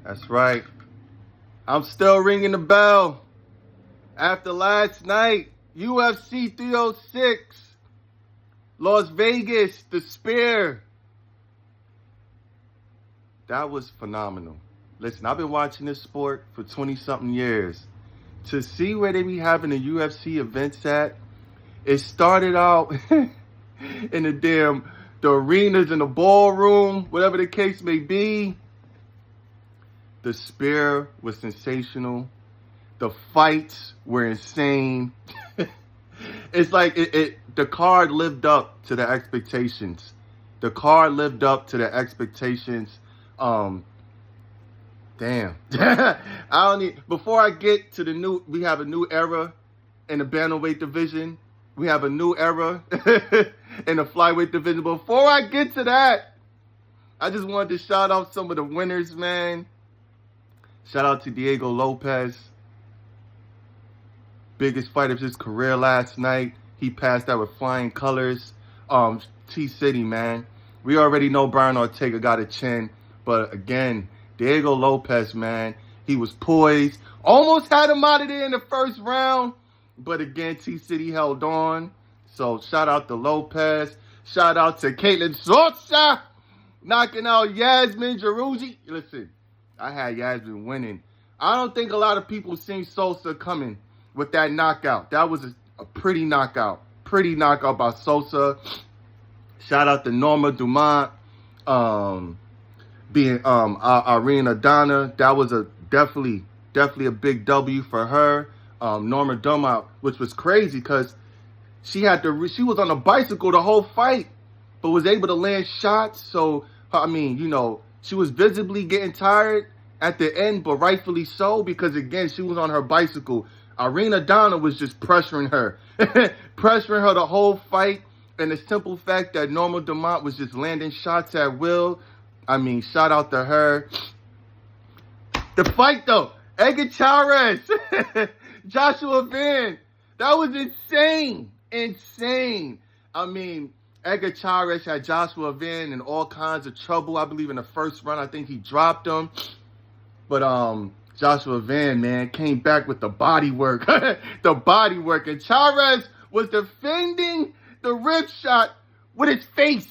That's right. I'm still ringing the bell. After last night, UFC 306, Las Vegas, the Spear. That was phenomenal. Listen, I've been watching this sport for 20-something years. To see where they be having the UFC events at, it started out in the arenas, in the ballroom, whatever the case may be. The Spear was sensational. The fights were insane. It's like the card lived up to the expectations. The card lived up to the expectations. Damn. Before I get to we have a new era in the bantamweight division. We have a new era in the flyweight division. Before I get to that, I just wanted to shout out some of the winners, man. Shout out to Diego Lopez. Biggest fight of his career last night. He passed out with flying colors. T-City, man. We already know Brian Ortega got a chin. But again, Diego Lopez, man. He was poised. Almost had him out of there in the first round. But again, T-City held on. So shout out to Lopez. Shout out to Caitlin Sosa. Knocking out Yasmin Jarouzi. Listen, I had Yasmin winning. I don't think a lot of people seen Sosa coming with that knockout. That was a pretty knockout. Pretty knockout by Sosa. Shout out to Norma Dumont. Being Irene Adana. That was definitely a big W for her. Norma Dumont, which was crazy because she was on a bicycle the whole fight, but was able to land shots. So, she was visibly getting tired at the end, but rightfully so, because again, she was on her bicycle. Irene Adana was just pressuring her. Pressuring her the whole fight. And the simple fact that Norma Dumont was just landing shots at will. Shout out to her. The fight, though. Edgar Chairez. Joshua Van. That was insane. Insane. Edgar Chairez had Joshua Van in all kinds of trouble. I believe in the first round, I think he dropped him. But Joshua Van, man, came back with the body work. The body work. And Chairez was defending the rib shot with his face.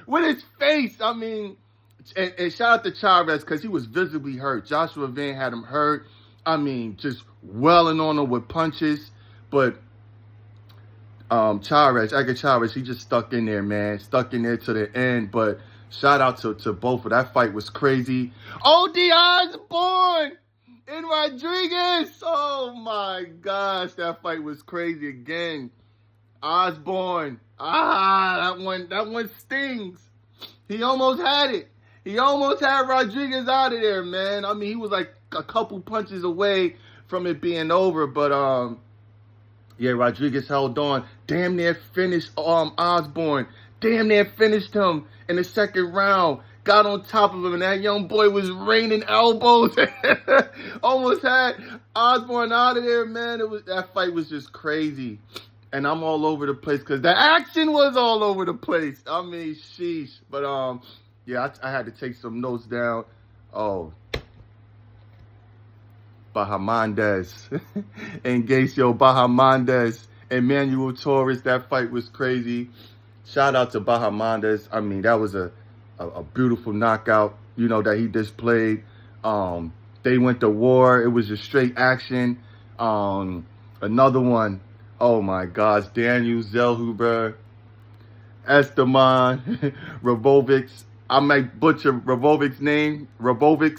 With his face. And shout out to Chairez because he was visibly hurt. Joshua Van had him hurt. Just welling on him with punches. But Edgar Chairez, he just stuck in there, man. Stuck in there to the end. But shout out to both of that fight was crazy. O.D. Osborne and Rodriguez. Oh my gosh, that fight was crazy again. Osborne. That one stings. He almost had it. He almost had Rodriguez out of there, man. He was like a couple punches away from it being over, but Rodriguez held on. Damn near finished Osborne. Damn near finished him in the second round. Got on top of him, and that young boy was raining elbows. Almost had Osborne out of there, man. That fight was just crazy. And I'm all over the place because the action was all over the place. Sheesh. But, I had to take some notes down. Oh. Bahamondes. Engacio Bahamondes. Emmanuel Torres. That fight was crazy. Shout out to Bahamondes. That was a beautiful knockout, that he displayed. They went to war. It was just straight action. Another one. Oh my gosh, Daniel Zellhuber, Esteban Rabovics. I might butcher Rabovic's name, but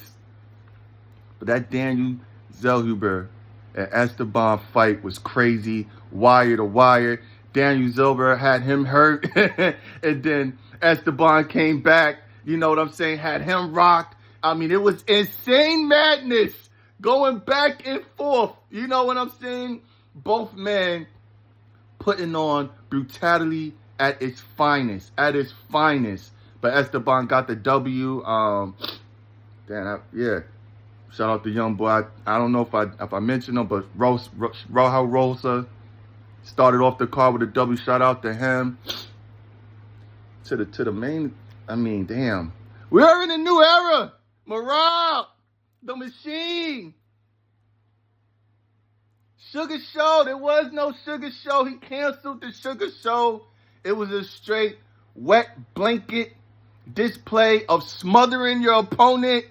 that Daniel Zellhuber and Esteban fight was crazy, wire to wire. Daniel Zellhuber had him hurt, and then Esteban came back, had him rocked. It was insane madness going back and forth. You know what I'm saying? Both men putting on brutality at its finest. But Esteban got the W. Shout out to young boy. I don't know if I mentioned him, but Rojo Rosa started off the card with a W. Shout out to him. To the main. Damn. We are in a new era. Morale. The Machine. Sugar Show. There was no Sugar Show. He canceled the Sugar Show. It was a straight wet blanket display of smothering your opponent.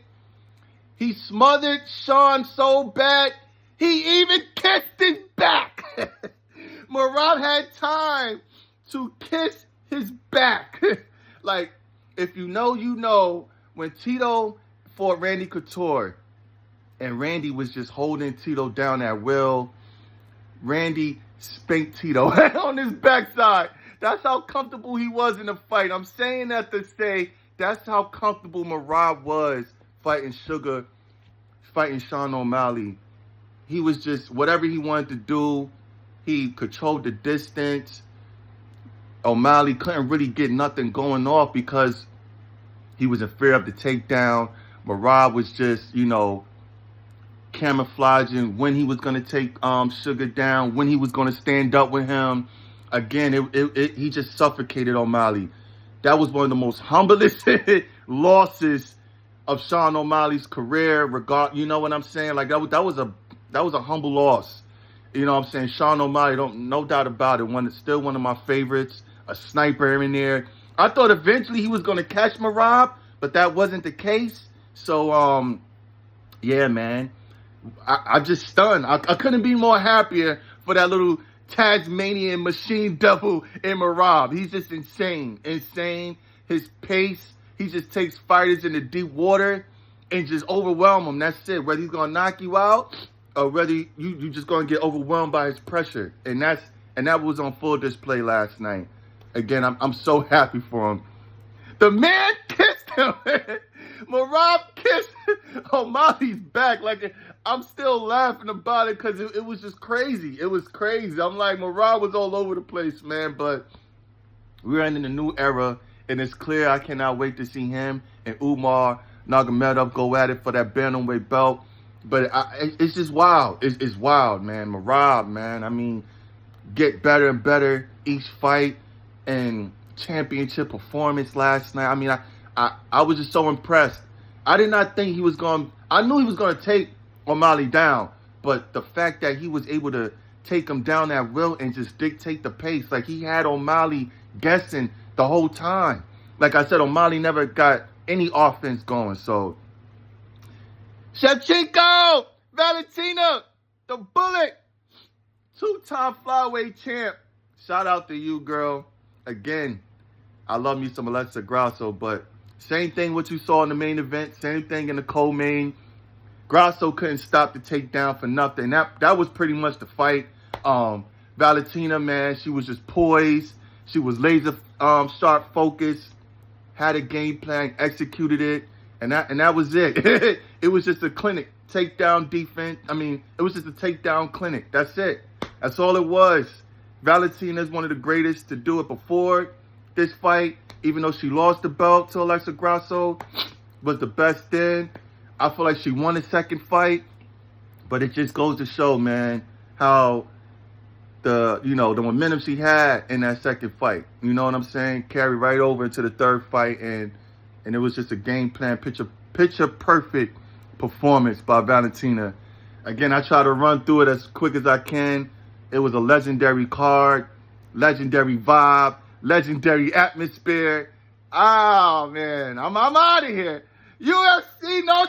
He smothered Sean so bad, he even kissed his back. Merab had time to kiss his back. Like, if you know, you know, when Tito fought Randy Couture and Randy was just holding Tito down at will, Randy spanked Tito on his backside. That's how comfortable he was in the fight. I'm saying that to say that's how comfortable Merab was fighting Sean O'Malley. He was just, whatever he wanted to do, he controlled the distance. O'Malley couldn't really get nothing going off because he was in fear of the takedown. Merab was just, you know, camouflaging when he was going to take Sugar down, when he was going to stand up with him. Again, he just suffocated O'Malley. That was one of the most humblest losses of Sean O'Malley's career. You know what I'm saying? Like that was a humble loss. You know what I'm saying? Sean O'Malley, no doubt about it. Still one of my favorites. A sniper in there. I thought eventually he was going to catch Merab, but that wasn't the case. So, yeah, man. I'm just stunned. I couldn't be more happier for that little Tasmanian machine devil in Merab. He's just insane. His pace. He just takes fighters into deep water and just overwhelm them. That's it. Whether he's going to knock you out or whether you just going to get overwhelmed by his pressure. And that was on full display last night. Again, I'm so happy for him. The man kissed him. Merab kissed O'Malley's back. Like, I'm still laughing about it because it was just crazy. It was crazy. I'm like, Merab was all over the place, man. But we're in a new era, and it's clear I cannot wait to see him and Umar Nurmagomedov go at it for that bantamweight belt. But it's just wild. It's wild, man. Merab, man. I mean, get better and better each fight. And championship performance last night. I mean, I was just so impressed. I did not think I knew he was going to take O'Malley down, but the fact that he was able to take him down at will and just dictate the pace, like he had O'Malley guessing the whole time. Like I said, O'Malley never got any offense going. So, Shevchenko, Valentina, the Bullet, two-time flyweight champ. Shout out to you, girl. Again, I love me some Alexa Grasso, but same thing what you saw in the main event, same thing in the co-main. Grasso couldn't stop the takedown for nothing. That was pretty much the fight. Valentina, man, she was just poised. She was laser sharp focused, had a game plan, executed it, and that was it. It was just a clinic, takedown defense. I mean, it was just a takedown clinic. That's it. That's all it was. Valentina is one of the greatest to do it before this fight, even though she lost the belt to Alexa Grasso, was the best then. I feel like she won the second fight, but it just goes to show, man, how the momentum she had in that second fight, you know what I'm saying, carried right over into the third fight, and it was just a game plan, picture perfect performance by Valentina. Again, I try to run through it as quick as I can. It was a legendary card, legendary vibe, legendary atmosphere. Oh, man, I'm out of here. UFC, no